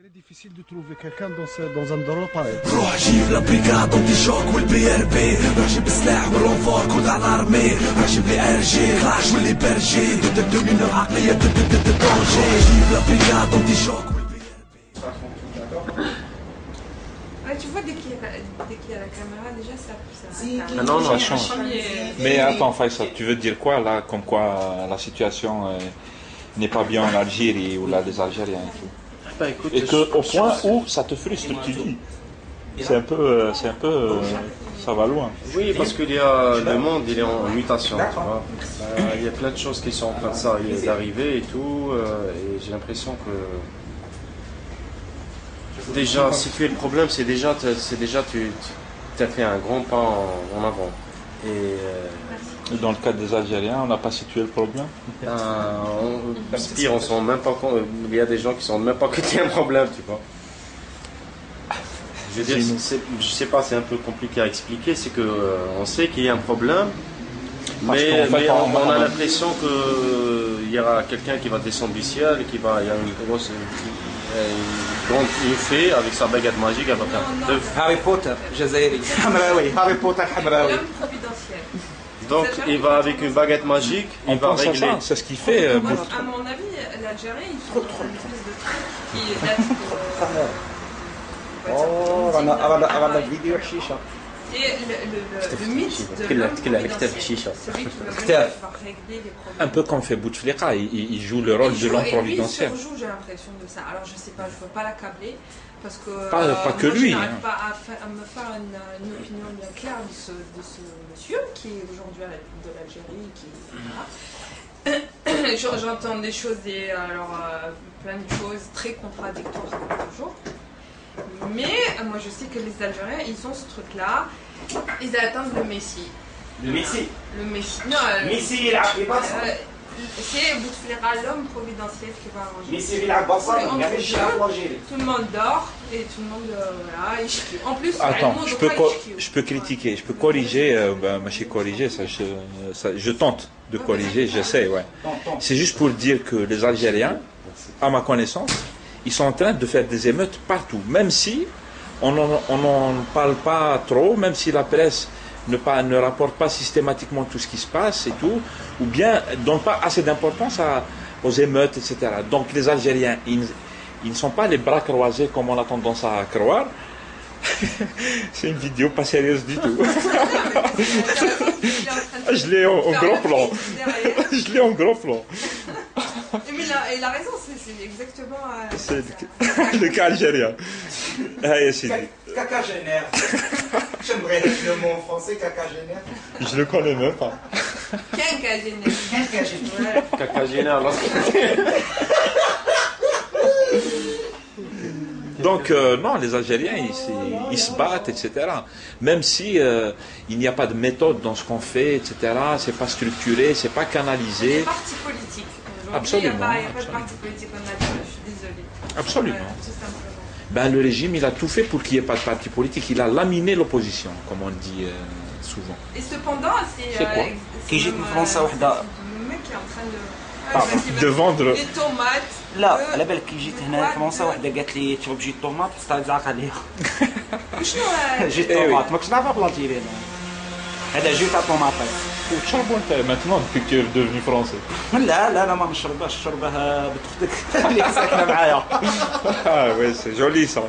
C'est difficile de trouver quelqu'un dans un endroit pareil. روح جيب لابريكاد انتي شوك والبي ار بي روح جيب السلاح والانفار كود على الارمي روح جيب لي ار جي كلاش واللي برجي ضد الدومينو العقلية ضد الدونجي جيب لابريكاد انتي شوك والبي ار بي. Tu vois, dès qu'il y a la caméra, déjà ça. Ah non, Ça change. Mais attends, Faisal, tu veux dire quoi là, comme quoi la situation n'est pas bien en Algérie ou là les Algériens et tout? Bah, écoute, Et qu'au point où ça te frustre, tu dis. C'est un peu, ça va loin. oui, parce que le monde il est en mutation, tu vois. Il y a plein de choses qui sont en train d'arriver et tout, et j'ai l'impression que déjà situer le problème, c'est déjà tu as fait un grand pas en avant. Et Dans le cas des Algériens, on n'a pas situé le problème. pire, on se rend même pas compte. Il y a des gens qui ne se rendent même pas compte qu'il y a un problème, tu vois. Je veux dire, je sais pas, c'est un peu compliqué à expliquer. C'est que on sait qu'il y a un problème, mais on a l'impression qu'il y aura quelqu'un qui va descendre du ciel, il y a une fée avec sa baguette magique, elle va faire Harry Potter, Jazairi. Hamraoui, Harry Potter, Hamraoui. L'homme providentiel. Donc il va avec une baguette magique, On il va pense à régler. ça, c'est ce qui fait. Moi, à mon avis, l'Algérie, ils sont dans une espèce de truc qui date Oh, رانا الفيديو حشيشه. Et le mythe de l'homme providentiel, celui qui va régler les problèmes. Un peu comme fait Bouteflika, il joue le rôle de l'homme providentiel. Et lui, il surjoue, j'ai l'impression de ça. Alors je sais pas, je veux pas l'accabler. Parce que Pas que moi, lui, je n'arrive hein. pas à me faire une opinion bien claire de ce monsieur qui est aujourd'hui à la tête de l'Algérie. Voilà. J'entends des choses, plein de choses très contradictoires comme toujours. Mais moi je sais que les Algériens, ils ont ce truc-là, ils attendent le Messie. Le Messi. Le Messie. Non, Messi يلعب في برشا. c'est Bouteflika, l'homme providentiel qui va arranger. Messi يلعب برشا Entre ما فيش يلعب deux, الجيري. tout le monde dort et tout le monde voilà, يشكي. En plus, Attends, علموا je دوكا peux, يشكيو. je peux critiquer, je peux corriger, je corriger, je tente de corriger, j'essaie, ouais. C'est juste pour dire que les Algériens, à ma connaissance, ils sont en train de faire des émeutes partout, même si on n'en parle pas trop, même si la presse ne rapporte pas systématiquement tout ce qui se passe et tout, ou bien ne donne pas assez d'importance aux émeutes, etc. Donc les Algériens, ils ne sont pas les bras croisés comme on a tendance à croire. C'est une vidéo pas sérieuse du tout. Je l'ai en gros plan. Je l'ai en gros plan. Mais il a raison, c'est exactement. C'est le cas algérien. Allez, c'est dit. Cacagénaire. J'aimerais le mot en français, cacagénaire. Je le connais même pas. Quinquagénaire. Cacagénaire. Cacagénaire, là. Donc, non, les Algériens, ils se battent, etc. Même si il n'y a pas de méthode dans ce qu'on fait, etc. C'est pas structuré, c'est pas canalisé. Les partis politiques. Absolument. Il n'y a pas de parti politique en Algérie, je suis désolée. Absolument. Voilà, tout simplement. Ben, le régime, il a tout fait pour qu'il n'y ait pas de parti politique. Il a laminé l'opposition, comme on dit souvent. Et cependant, C'est quoi كي جيت من فرنسا وحده le mec qui est en train de. De vendre. Des tomates. لا على بالك كي جيت هنا فرنسا وحده قالت لي تشرب جيت طوماط حطها تزعق عليها وشنو جيت إيه طوماط ما كنتش نعرفها بالالجيري هذا جيت تاع طوماطات Maintenant, depuis que tu es devenu français. لا ما نشربهاش نشربها بنت اختك اللي ساكنه معايا Ah oui, c'est joli ça.